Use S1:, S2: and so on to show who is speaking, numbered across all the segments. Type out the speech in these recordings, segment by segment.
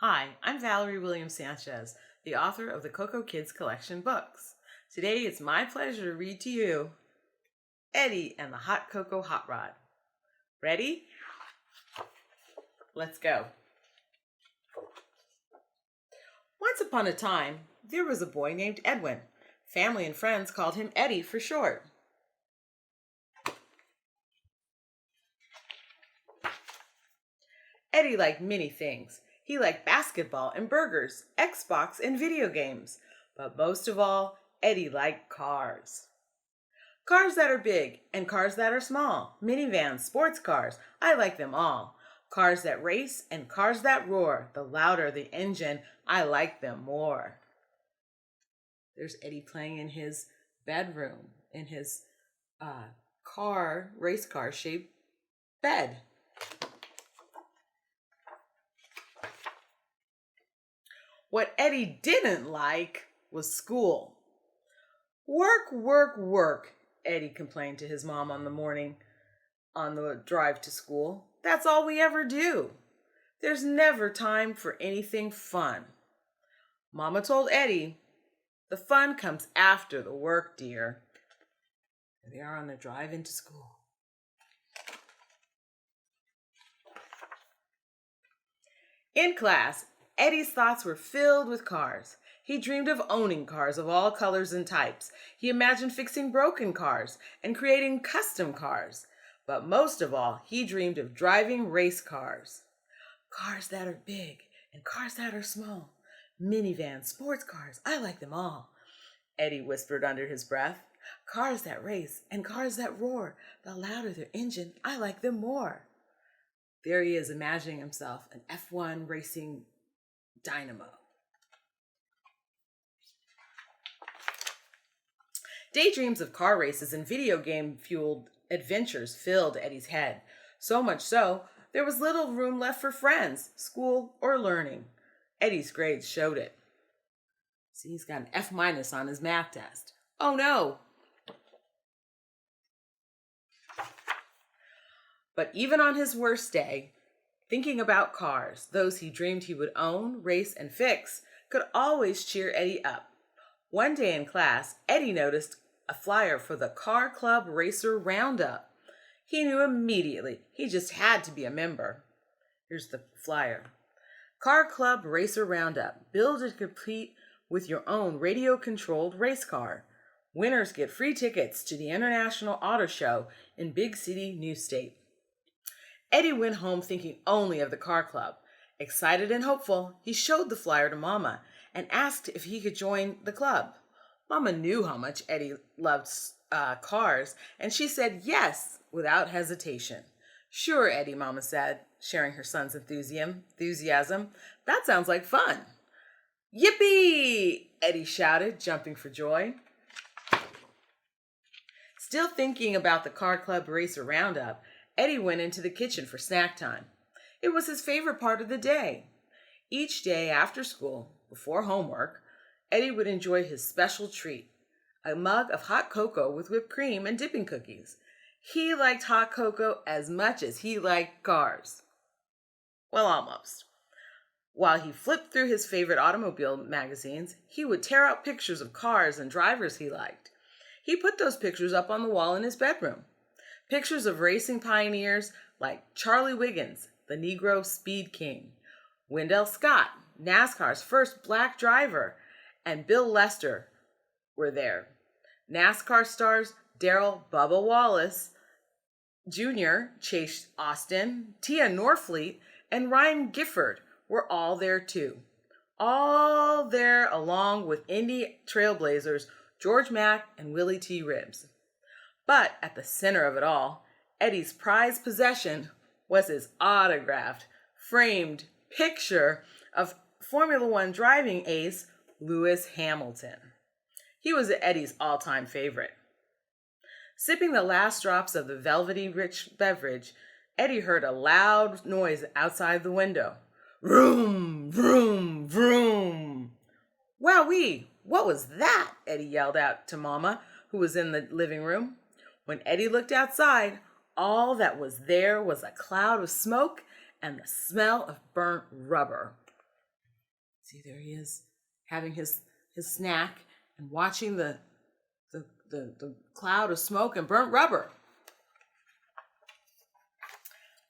S1: Hi, I'm Valerie Williams-Sanchez, the author of the Coco Kids Collection books. Today it's my pleasure to read to you Eddie and the Hot Cocoa Hot Rod. Ready? Let's go. Once upon a time, there was a boy named Edwin. Family and friends called him Eddie for short. Eddie liked many things. He liked basketball and burgers, Xbox and video games. But most of all, Eddie liked cars. Cars that are big and cars that are small. Minivans, sports cars, I like them all. Cars that race and cars that roar. The louder the engine, I like them more. There's Eddie playing in his bedroom, in his race car shaped bed. What Eddie didn't like was school. Work, work, work, Eddie complained to his mom on the drive to school. That's all we ever do. There's never time for anything fun. Mama told Eddie, the fun comes after the work, dear. Here they are on the drive into school. In class, Eddie's thoughts were filled with cars. He dreamed of owning cars of all colors and types. He imagined fixing broken cars and creating custom cars. But most of all, he dreamed of driving race cars. Cars that are big and cars that are small. Minivans, sports cars, I like them all. Eddie whispered under his breath. Cars that race and cars that roar. The louder their engine, I like them more. There he is, imagining himself an F1 racing dynamo. Daydreams of car races and video game-fueled adventures filled Eddie's head. So much so, there was little room left for friends, school, or learning. Eddie's grades showed it. See, he's got an F- on his math test. Oh no! But even on his worst day, thinking about cars, those he dreamed he would own, race, and fix, could always cheer Eddie up. One day in class, Eddie noticed a flyer for the Car Club Racer Roundup. He knew immediately he just had to be a member. Here's the flyer. Car Club Racer Roundup. Build and compete with your own radio-controlled race car. Winners get free tickets to the International Auto Show in Big City, New State. Eddie went home thinking only of the car club. Excited and hopeful, he showed the flyer to Mama and asked if he could join the club. Mama knew how much Eddie loved cars, and she said yes without hesitation. Sure, Eddie, Mama said, sharing her son's enthusiasm. That sounds like fun. Yippee! Eddie shouted, jumping for joy. Still thinking about the Car Club Racer Roundup, Eddie went into the kitchen for snack time. It was his favorite part of the day. Each day after school, before homework, Eddie would enjoy his special treat, a mug of hot cocoa with whipped cream and dipping cookies. He liked hot cocoa as much as he liked cars. Well, almost. While he flipped through his favorite automobile magazines, he would tear out pictures of cars and drivers he liked. He put those pictures up on the wall in his bedroom. Pictures of racing pioneers like Charlie Wiggins, the Negro Speed King, Wendell Scott, NASCAR's first black driver, and Bill Lester were there. NASCAR stars Darrell Bubba Wallace Jr., Chase Austin, Tia Norfleet, and Ryan Gifford were all there too. All there along with Indy trailblazers George Mack and Willie T. Ribbs. But at the center of it all, Eddie's prized possession was his autographed, framed picture of Formula One driving ace Lewis Hamilton. He was Eddie's all-time favorite. Sipping the last drops of the velvety rich beverage, Eddie heard a loud noise outside the window. Vroom, vroom, vroom. Wowee, what was that? Eddie yelled out to Mama, who was in the living room. When Eddie looked outside, all that was there was a cloud of smoke and the smell of burnt rubber. See, there he is, having his snack and watching the cloud of smoke and burnt rubber.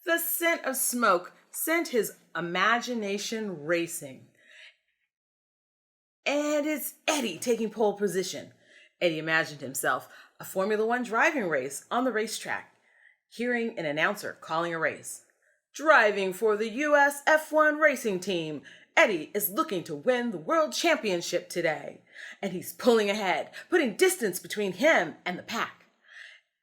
S1: The scent of smoke sent his imagination racing. And it's Eddie taking pole position. Eddie imagined himself a Formula One driving race on the racetrack, hearing an announcer calling a race. Driving for the U.S. F1 racing team, Eddie is looking to win the world championship today. And he's pulling ahead, putting distance between him and the pack.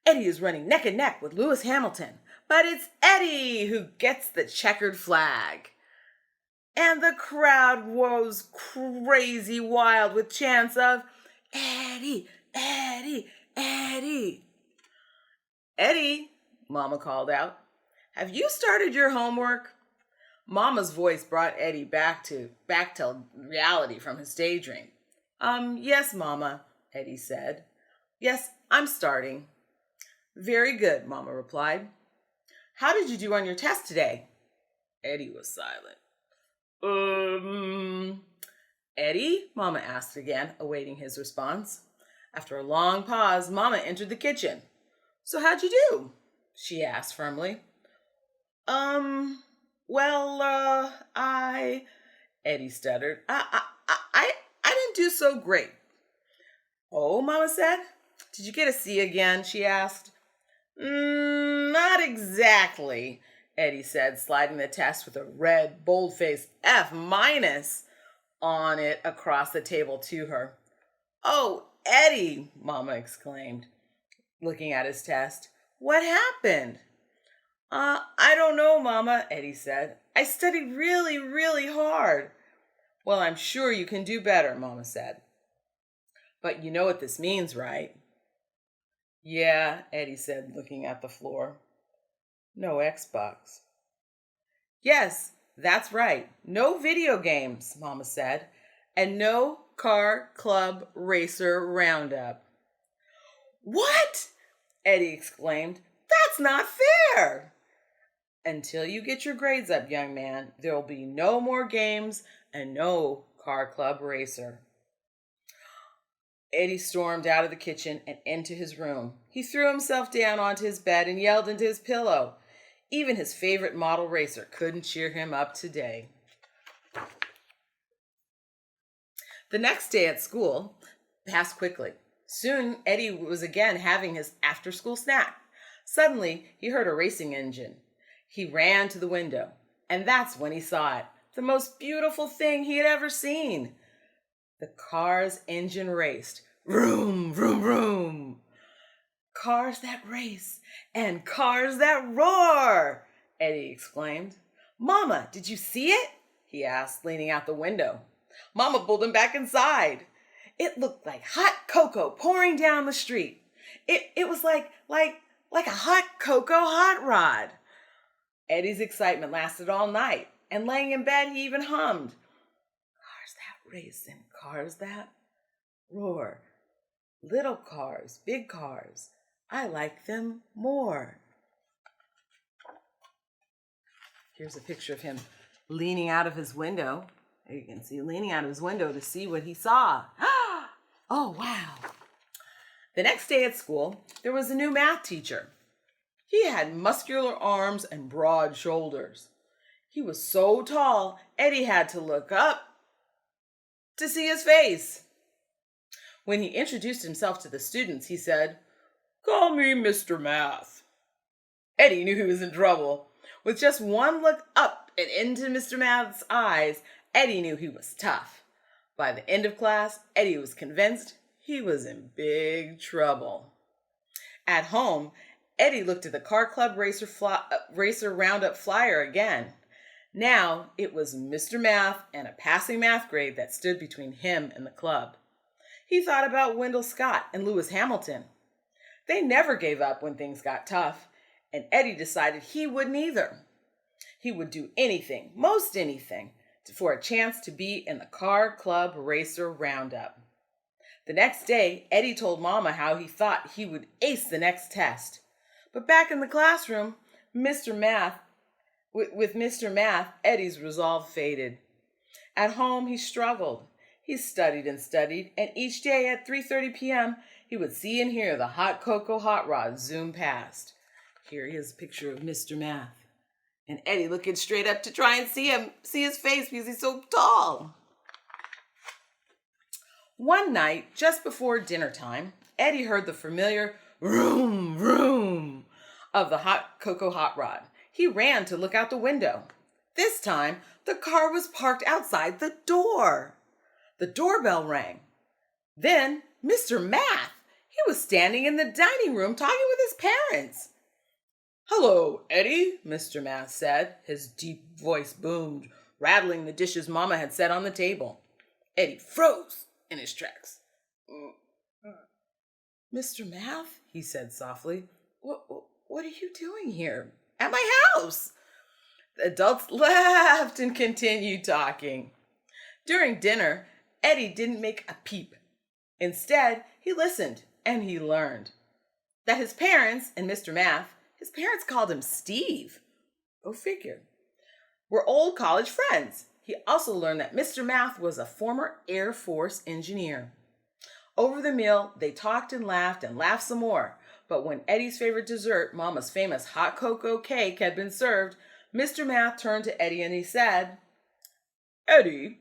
S1: Eddie is running neck and neck with Lewis Hamilton, but it's Eddie who gets the checkered flag. And the crowd was crazy wild with chants of, "Eddie, Eddie, Eddie." "Eddie," Mama called out, "have you started your homework?" Mama's voice brought Eddie back to reality from his daydream. Yes, Mama," Eddie said. "Yes, I'm starting." "Very good," Mama replied. "How did you do on your test today?" Eddie was silent. Eddie?" Mama asked again, awaiting his response. After a long pause, Mama entered the kitchen. "So how'd you do?" she asked firmly. Eddie stuttered. I didn't do so great." "Oh," Mama said. "Did you get a C again?" she asked. Not exactly," Eddie said, sliding the test with a red, bold-faced F- on it across the table to her. "Oh, Eddie," Mama exclaimed, looking at his test. "What happened?" I don't know, Mama," Eddie said. "I studied really, really hard." "Well, I'm sure you can do better," Mama said. "But you know what this means, right?" "Yeah," Eddie said, looking at the floor. "No Xbox." "Yes, that's right. No video games," Mama said. "And no car club racer roundup." "What?" Eddie exclaimed. "That's not fair." "Until you get your grades up, young man, there will be no more games and no car club racer." Eddie stormed out of the kitchen and into his room. He threw himself down onto his bed and yelled into his pillow. Even his favorite model racer couldn't cheer him up today. The next day at school passed quickly. Soon, Eddie was again having his after-school snack. Suddenly, he heard a racing engine. He ran to the window, and that's when he saw it. The most beautiful thing he had ever seen. The car's engine raced. Vroom, vroom, vroom. "Cars that race and cars that roar," Eddie exclaimed. "Mama, did you see it?" he asked, leaning out the window. Mama pulled him back inside. It looked like hot cocoa pouring down the street. It was like a hot cocoa hot rod. Eddie's excitement lasted all night, and laying in bed, he even hummed, "Cars that race and cars that roar. Little cars, big cars, I like them more." Here's a picture of him leaning out of his window. There you can see leaning out of his window to see what he saw. Oh, wow. The next day at school, there was a new math teacher. He had muscular arms and broad shoulders. He was so tall, Eddie had to look up to see his face. When he introduced himself to the students, he said, "Call me Mr. Math." Eddie knew he was in trouble. With just one look up and into Mr. Math's eyes, Eddie knew he was tough. By the end of class, Eddie was convinced he was in big trouble. At home, Eddie looked at the car club racer roundup flyer again. Now it was Mr. Math and a passing math grade that stood between him and the club. He thought about Wendell Scott and Lewis Hamilton. They never gave up when things got tough, and Eddie decided he wouldn't either. He would do anything, most anything, for a chance to be in the car club racer roundup. The next day, Eddie told Mama how he thought he would ace the next test. But back in the classroom, with Mr. Math, Eddie's resolve faded. At home, he struggled. He studied and studied, and each day at 3:30 p.m., he would see and hear the hot cocoa hot rod zoom past. Here is a picture of Mr. Math. And Eddie looking straight up to try and see his face because he's so tall. One night, just before dinner time, Eddie heard the familiar vroom, vroom of the hot cocoa hot rod. He ran to look out the window. This time, the car was parked outside the door. The doorbell rang. Then, Mr. Math, he was standing in the dining room talking with his parents. "Hello, Eddie," Mr. Math said. His deep voice boomed, rattling the dishes Mama had set on the table. Eddie froze in his tracks. "Mr. Math," he said softly, what are you doing here? At my house." The adults laughed and continued talking. During dinner, Eddie didn't make a peep. Instead, he listened and he learned that his parents and Mr. Math, his parents called him Steve, go figure, were old college friends. He also learned that Mr. Math was a former Air Force engineer. Over the meal, they talked and laughed some more. But when Eddie's favorite dessert, Mama's famous hot cocoa cake, had been served, Mr. Math turned to Eddie and he said, "Eddie,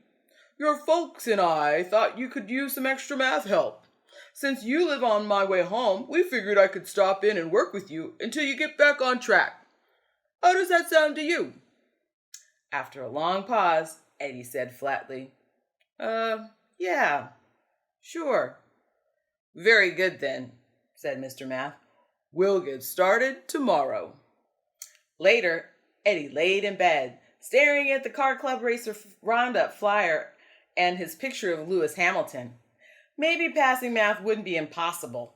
S1: your folks and I thought you could use some extra math help. Since you live on my way home, we figured I could stop in and work with you until you get back on track. How does that sound to you?" After a long pause, Eddie said flatly, Yeah, sure." "Very good then," said Mr. Math. "We'll get started tomorrow." Later, Eddie laid in bed, staring at the Car Club Racer Roundup flyer and his picture of Lewis Hamilton. Maybe passing math wouldn't be impossible.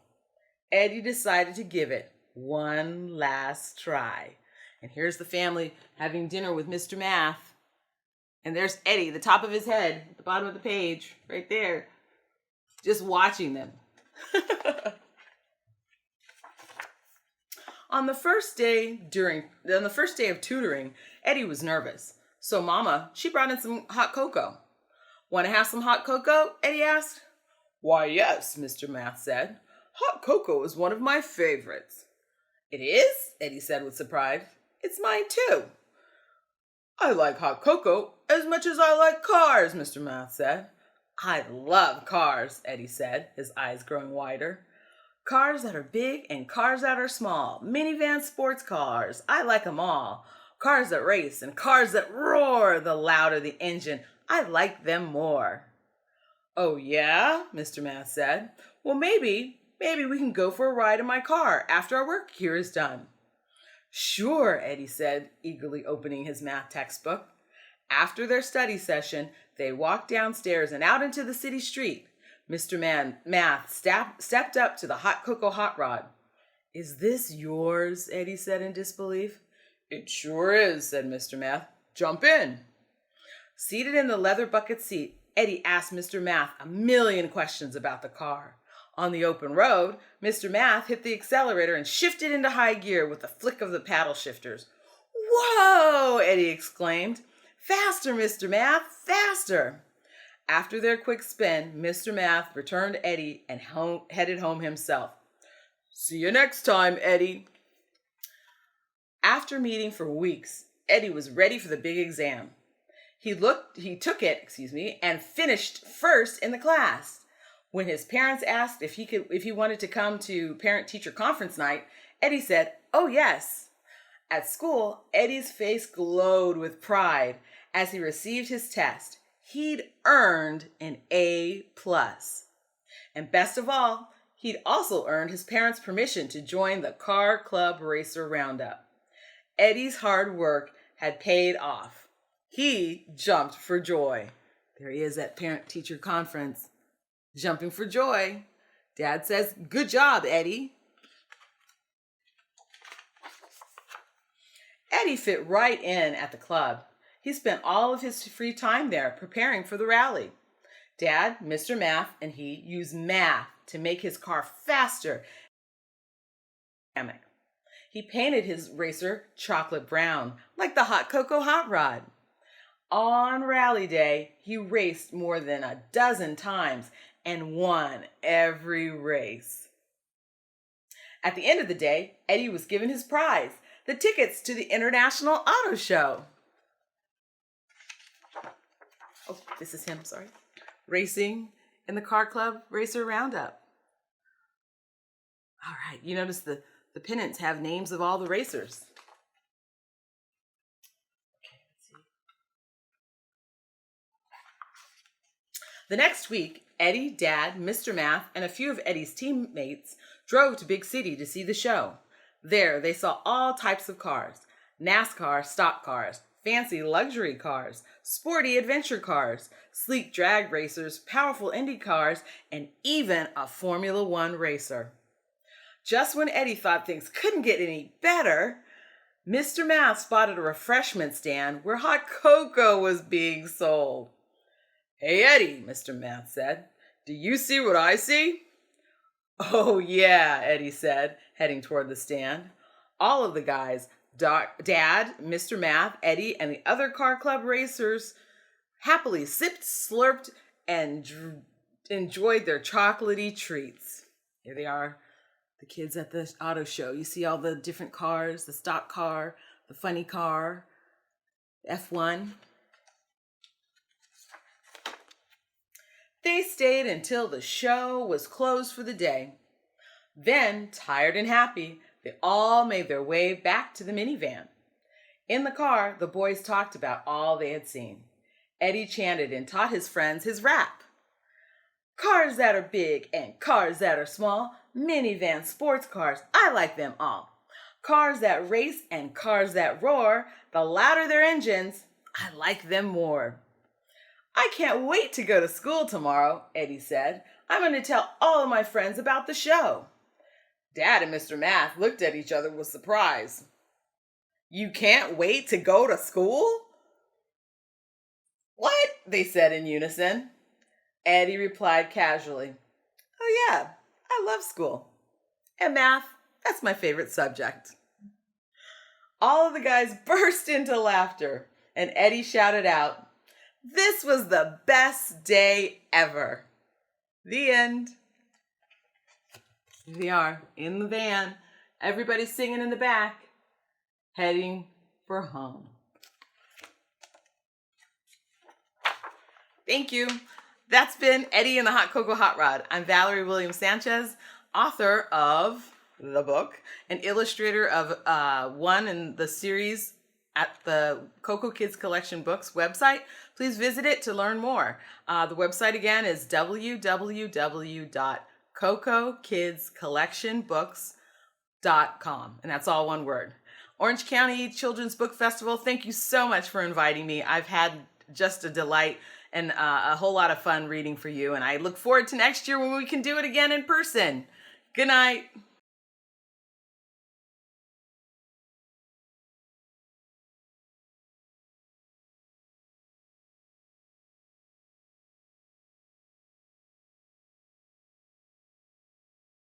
S1: Eddie decided to give it one last try. And here's the family having dinner with Mr. Math. And there's Eddie, the top of his head, at the bottom of the page, right there, just watching them. On the first day of tutoring, Eddie was nervous. So Mama, she brought in some hot cocoa. "Want to have some hot cocoa?" Eddie asked. "Why, yes," Mr. Math said. "Hot cocoa is one of my favorites." "It is?" Eddie said with surprise. "It's mine too." "I like hot cocoa as much as I like cars," Mr. Math said. "I love cars," Eddie said, his eyes growing wider. "Cars that are big and cars that are small. Minivan sports cars. I like them all. Cars that race and cars that roar. The louder the engine, I like them more." "Oh, yeah?" Mr. Math said. "Well, maybe we can go for a ride in my car after our work here is done." "Sure," Eddie said, eagerly opening his math textbook. After their study session, they walked downstairs and out into the city street. Mr. Math stepped up to the hot cocoa hot rod. "Is this yours?" Eddie said in disbelief. "It sure is," said Mr. Math. "Jump in." Seated in the leather bucket seat, Eddie asked Mr. Math a million questions about the car. On the open road, Mr. Math hit the accelerator and shifted into high gear with a flick of the paddle shifters. "Whoa!" Eddie exclaimed. "Faster, Mr. Math, faster!" After their quick spin, Mr. Math returned to Eddie and headed home himself. "See you next time, Eddie." After meeting for weeks, Eddie was ready for the big exam. He took it, and finished first in the class. When his parents asked if he wanted to come to parent-teacher conference night, Eddie said, "Oh, yes." At school, Eddie's face glowed with pride as he received his test. He'd earned an A+. And best of all, he'd also earned his parents' permission to join the Car Club Racer Roundup. Eddie's hard work had paid off. He jumped for joy. There he is at parent-teacher conference, jumping for joy. Dad says, "Good job, Eddie." Eddie fit right in at the club. He spent all of his free time there preparing for the rally. Dad, Mr. Math, and he used math to make his car faster. He painted his racer chocolate brown, like the hot cocoa hot rod. On rally day, he raced more than a dozen times and won every race. At the end of the day, Eddie was given his prize, the tickets to the International Auto Show. Oh, this is him, sorry. Racing in the Car Club Racer Roundup. All right, you notice the pennants have names of all the racers. Okay, let's see. The next week, Eddie, Dad, Mr. Math, and a few of Eddie's teammates drove to Big City to see the show. There, they saw all types of cars: NASCAR stock cars, fancy luxury cars, sporty adventure cars, sleek drag racers, powerful Indy cars, and even a Formula One racer. Just when Eddie thought things couldn't get any better, Mr. Math spotted a refreshment stand where hot cocoa was being sold. "Hey, Eddie," Mr. Math said, "do you see what I see?" "Oh, yeah," Eddie said, heading toward the stand. All of the guys, Dad, Mr. Math, Eddie, and the other car club racers happily sipped, slurped, and enjoyed their chocolatey treats. Here they are, the kids at the auto show. You see all the different cars, the stock car, the funny car, F1. They stayed until the show was closed for the day. Then, tired and happy, they all made their way back to the minivan. In the car, the boys talked about all they had seen. Eddie chanted and taught his friends his rap. "Cars that are big and cars that are small, minivan sports cars, I like them all. Cars that race and cars that roar, the louder their engines, I like them more." "I can't wait to go to school tomorrow," Eddie said. "I'm going to tell all of my friends about the show." Dad and Mr. Math looked at each other with surprise. "You can't wait to go to school?" "What?" they said in unison. Eddie replied casually, "Oh yeah, I love school. And math, that's my favorite subject." All of the guys burst into laughter, and Eddie shouted out, "This was the best day ever." The end. Here they are in the van. Everybody's singing in the back, heading for home. Thank you. That's been Eddie and the Hot Cocoa Hot Rod. I'm Valerie Williams-Sanchez, author of the book, an illustrator of one in the series at the Cocoa Kids Collection Books website. Please visit it to learn more. The website again is www.cocokidscollectionbooks.com, and that's all one word. Orange County Children's Book Festival, thank you so much for inviting me. I've had just a delight and a whole lot of fun reading for you, and I look forward to next year when we can do it again in person. Good night.